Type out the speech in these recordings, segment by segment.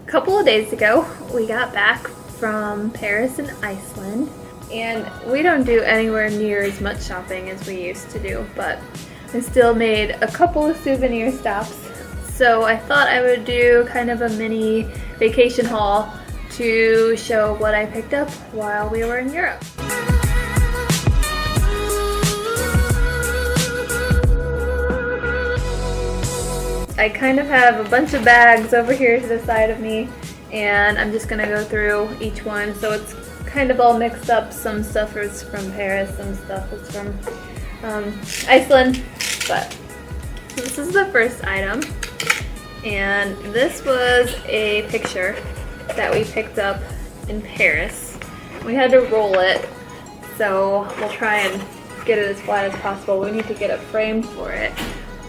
couple of days ago, we got back from Paris and Iceland, and we don't do anywhere near as much shopping as we used to do, but I still made a couple of souvenir stops. So I thought I would do kind of a mini vacation haul to show what I picked up while we were in Europe. I kind of have a bunch of bags over here to the side of me, and I'm just gonna go through each one. So it's kind of all mixed up. Some stuff is from Paris, some stuff is from Iceland, but this is the first item, and this was a picture that we picked up in Paris. We had to roll it, so we'll try and get it as flat as possible. We need to get it framed for it.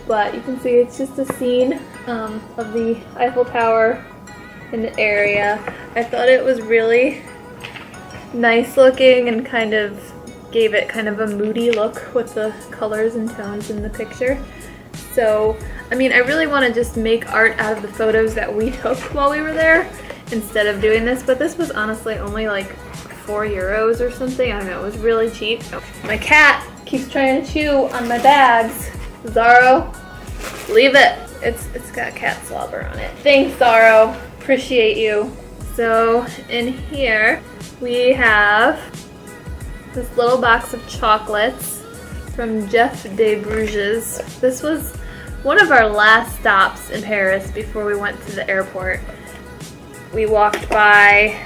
But you can see it's just a scene of the Eiffel Tower in the area. I thought it was really nice looking and kind of gave it kind of a moody look with the colors and tones in the picture. So, I mean, I really want to just make art out of the photos that we took while we were there instead of doing this, but this was honestly only like €4 or something. I don't know, it was really cheap. My cat keeps trying to chew on my bags. Zaro, leave it. It's got cat slobber on it. Thanks, Zaro. Appreciate you. So in here we have this little box of chocolates from Jeff de Bruges. This was one of our last stops in Paris before we went to the airport. We walked by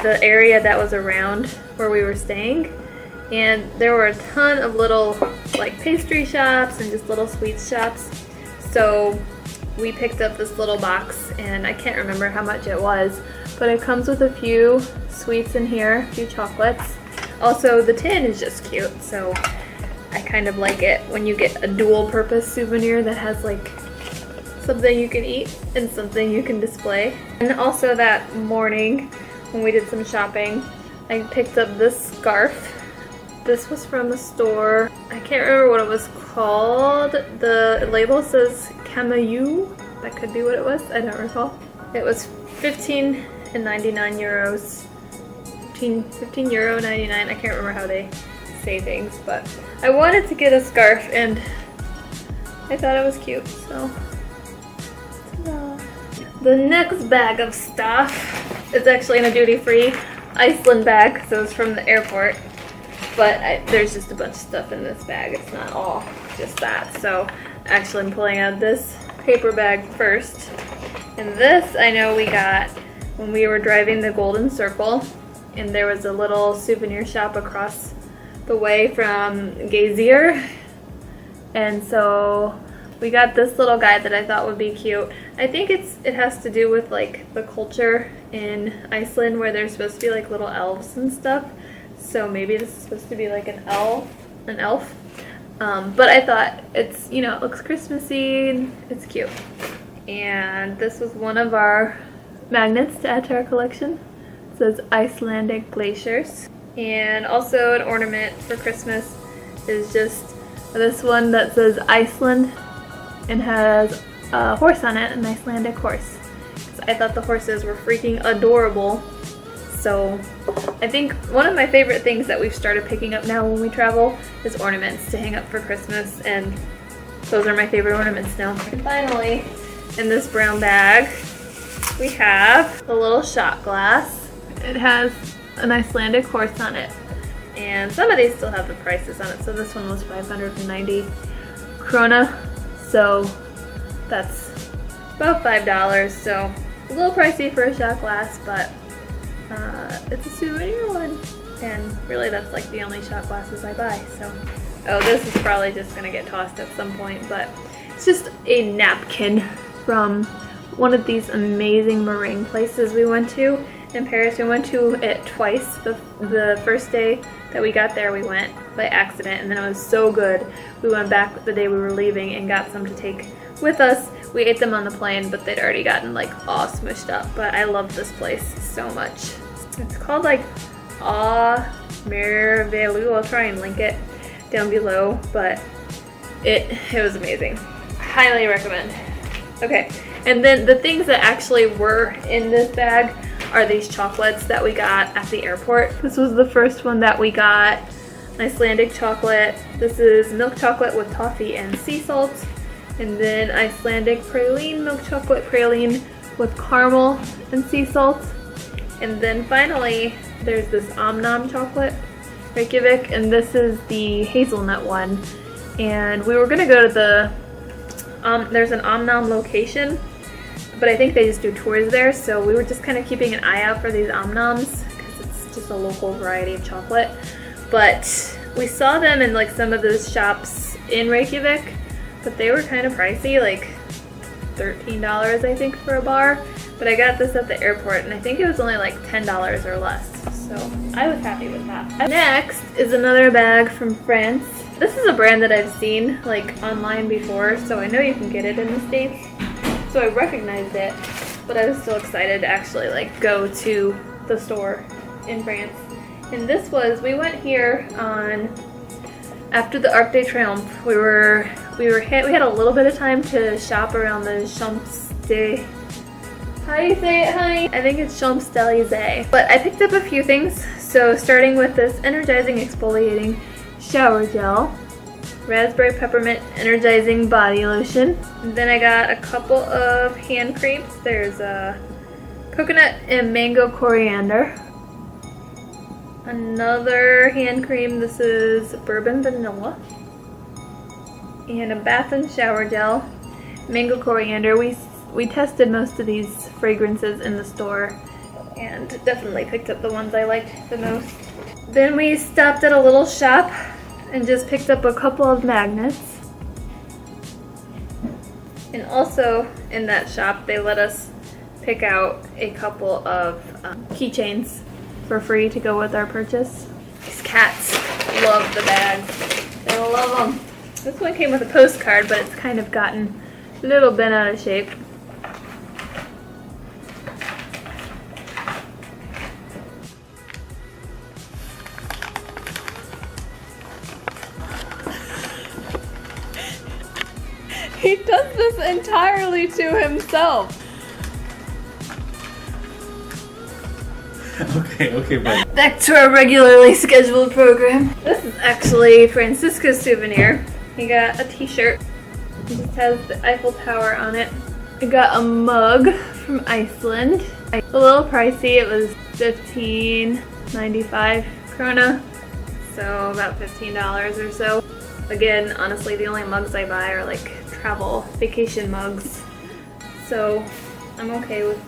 the area that was around where we were staying, and there were a ton of little like pastry shops and just little sweets shops. So we picked up this little box, and I can't remember how much it was, but it comes with a few sweets in here, a few chocolates. Also, the tin is just cute, so I kind of like it when you get a dual purpose souvenir that has like something you can eat and something you can display. And also that morning when we did some shopping, I picked up this scarf. This was from a store, I can't remember what it was called. The label says Camille. That could be what it was, I don't recall. It was 15.99 euros. 15 euro 99. I can't remember how they say things, but I wanted to get a scarf and I thought it was cute, so ta-da. The next bag of stuff is actually in a duty-free Iceland bag, so it's from the airport. But there's just a bunch of stuff in this bag. It's not all just that. So actually I'm pulling out this paper bag first. And this I know we got when we were driving the Golden Circle, and there was a little souvenir shop across the way from Geysir. And so we got this little guy that I thought would be cute. I think it has to do with like the culture in Iceland where there's supposed to be like little elves and stuff. So maybe this is supposed to be like an elf. But I thought it's, you know, it looks Christmassy and it's cute. And this was one of our magnets to add to our collection. It says Icelandic glaciers. And also an ornament for Christmas is just this one that says Iceland and has a horse on it, an Icelandic horse. I thought the horses were freaking adorable. So I think one of my favorite things that we've started picking up now when we travel is ornaments to hang up for Christmas, and those are my favorite ornaments now. And finally, in this brown bag, we have a little shot glass. It has an Icelandic horse on it, and some of these still have the prices on it. So this one was 590 krona, so that's about $5. So a little pricey for a shot glass, but it's a souvenir one, and really that's like the only shot glasses I buy. So, oh, this is probably just gonna get tossed at some point, but it's just a napkin from one of these amazing meringue places we went to in Paris. We went to it twice. The first day that we got there, we went by accident, and then it was so good. We went back the day we were leaving and got some to take with us. We ate them on the plane, but they'd already gotten like all smushed up. But I love this place so much. It's called like A Merveilleux. I'll try and link it down below, but it was amazing. Highly recommend. Okay, And then the things that actually were in this bag are these chocolates that we got at the airport. This was the first one that we got, Icelandic chocolate. This is milk chocolate with toffee and sea salt. And then Icelandic praline, milk chocolate praline with caramel and sea salt. And then finally, there's this Omnam chocolate, Reykjavik, and this is the hazelnut one. And we were gonna go to the, there's an Omnam location, but I think they just do tours there, so we were just kind of keeping an eye out for these Omnams, because it's just a local variety of chocolate. But we saw them in like some of those shops in Reykjavik, but they were kind of pricey, like $13 I think for a bar. But I got this at the airport and I think it was only like $10 or less, so I was happy with that. Next is another bag from France. This is a brand that I've seen like online before, so I know you can get it in the States, so I recognized it, but I was still excited to actually like go to the store in France. And this was, we went here on, after the Arc de Triomphe, we had a little bit of time to shop around the Champs-Élysées. How do you say it, honey? I think it's Champs-Élysées. But I picked up a few things. So starting with this energizing exfoliating shower gel, raspberry peppermint energizing body lotion. And then I got a couple of hand creams. There's a coconut and mango coriander. Another hand cream, this is bourbon vanilla. And a bath and shower gel, mango coriander. We tested most of these fragrances in the store and definitely picked up the ones I liked the most. Then we stopped at a little shop and just picked up a couple of magnets. And also in that shop they let us pick out a couple of keychains for free to go with our purchase. These cats love the bags. They love them. This one came with a postcard, but it's kind of gotten a little bent out of shape. He does this entirely to himself. Okay, but back to our regularly scheduled program. This is actually Francisco's souvenir. He got a t-shirt. It just has the Eiffel Tower on it. I got a mug from Iceland. A little pricey. It was $15.95 krona, so about $15 or so. Again, honestly, the only mugs I buy are like travel vacation mugs, so I'm okay with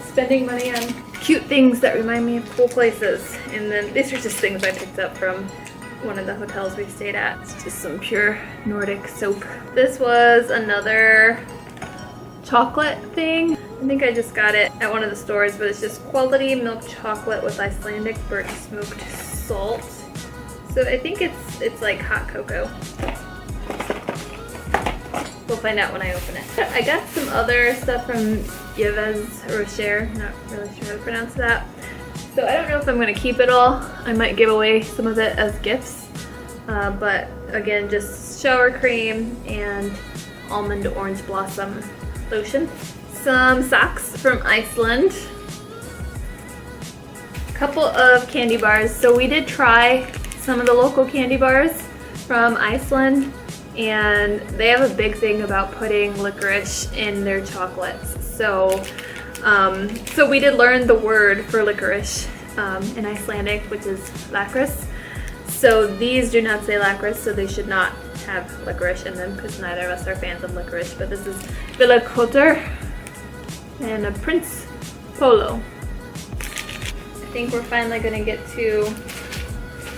spending money on cute things that remind me of cool places. And then these are just things I picked up from one of the hotels we stayed at. It's just some pure Nordic soap. This was another chocolate thing. I think I just got it at one of the stores, but it's just quality milk chocolate with Icelandic burnt smoked salt. So I think it's like hot cocoa. We'll find out when I open it. I got some other stuff from Yves Rocher, not really sure how to pronounce that. So I don't know if I'm going to keep it all. I might give away some of it as gifts. But again, just shower cream and almond orange blossom lotion. Some socks from Iceland. A couple of candy bars. So we did try some of the local candy bars from Iceland, and they have a big thing about putting licorice in their chocolates. So so we did learn the word for licorice in Icelandic, which is lakris. So these do not say lakris, so they should not have licorice in them because neither of us are fans of licorice. But this is Villa Cotter and a Prince Polo. I think we're finally going to get to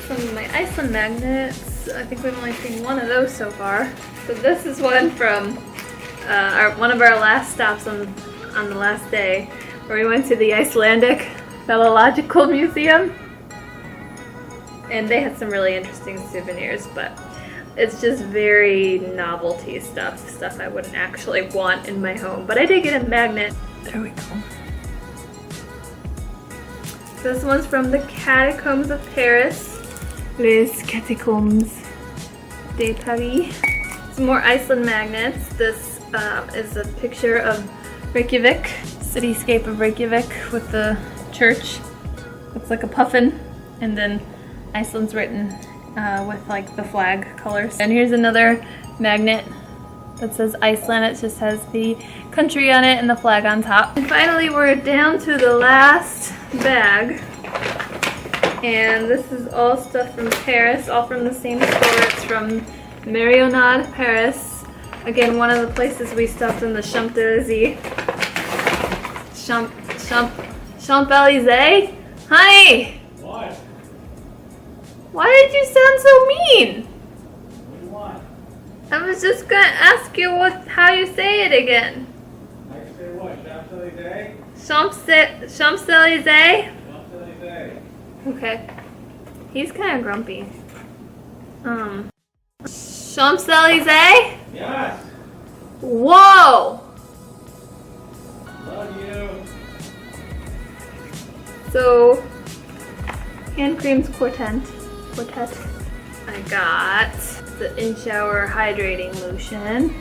some of my Iceland magnets. I think we've only seen one of those so far. So this is one from one of our last stops on the last day, where we went to the Icelandic Philological Museum. And they had some really interesting souvenirs, but it's just very novelty stuff I wouldn't actually want in my home. But I did get a magnet. There we go. This one's from the Catacombs of Paris. Les Catacombs de Paris. Some more Iceland magnets. This is a picture of Reykjavik, cityscape of Reykjavik with the church. Looks like a puffin, and then Iceland's written with like the flag colors. And here's another magnet that says Iceland. It just has the country on it and the flag on top. And finally we're down to the last bag. And this is all stuff from Paris, all from the same store. It's from Marionade, Paris. Again, one of the places we stopped in the Champs-Élysées. Champs-Élysées? Honey! What? Why did you sound so mean? What do you want? I was just gonna ask you how you say it again. I can say what? Champs-Élysées? Champs-Élysées? Champs-Élysées. Okay. He's kind of grumpy. Champs-Élysées? Yes! Whoa! Love you. So, hand creams quartet. I got the In Shower Hydrating Lotion.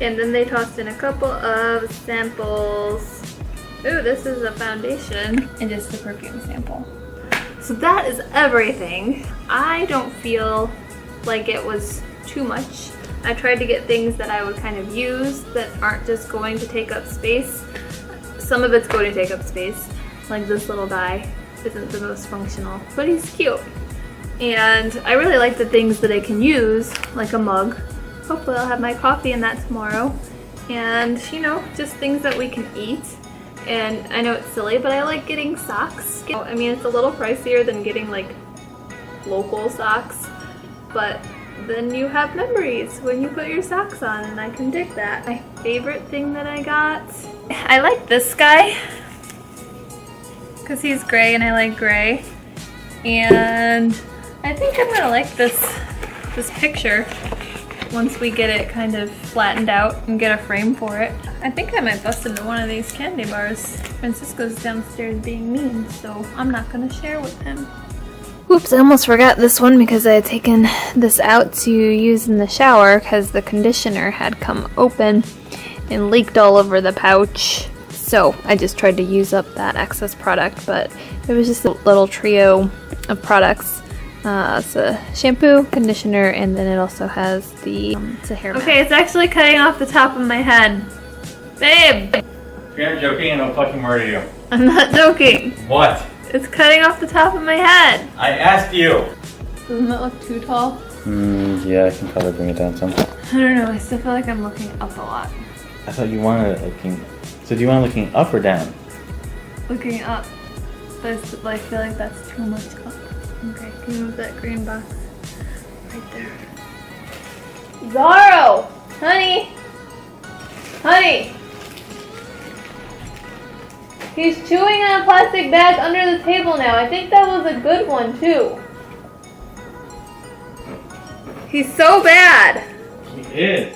And then they tossed in a couple of samples. Ooh, this is a foundation and just a perfume sample. So that is everything. I don't feel like it was too much. I tried to get things that I would kind of use that aren't just going to take up space. Some of it's going to take up space, like this little guy isn't the most functional, but he's cute. And I really like the things that I can use, like a mug. Hopefully I'll have my coffee in that tomorrow. And, you know, just things that we can eat. And I know it's silly, but I like getting socks. I mean, it's a little pricier than getting like local socks, but then you have memories when you put your socks on, and I can dig that. My favorite thing that I got, I like this guy because he's gray and I like gray. And I think I'm gonna like this picture once we get it kind of flattened out and get a frame for it. I think I might bust into one of these candy bars. Francisco's downstairs being mean, so I'm not gonna share with him. Oops, I almost forgot this one because I had taken this out to use in the shower because the conditioner had come open and leaked all over the pouch. So I just tried to use up that excess product, but it was just a little trio of products. It's a shampoo, conditioner, and then it also has the it's a hair mask. Okay, it's actually cutting off the top of my head. Babe! If you're not joking, I don't fucking murder you. I'm not joking. What? It's cutting off the top of my head. I asked you. Doesn't that look too tall? Yeah, I can probably bring it down some. I don't know, I still feel like I'm looking up a lot. I thought you wanted it looking... So do you want it looking up or down? Looking up. But I feel like that's too much up. Okay, can you move that green box? Right there. Zorro! Honey! Honey! He's chewing on a plastic bag under the table now. I think that was a good one too. He's so bad. He is.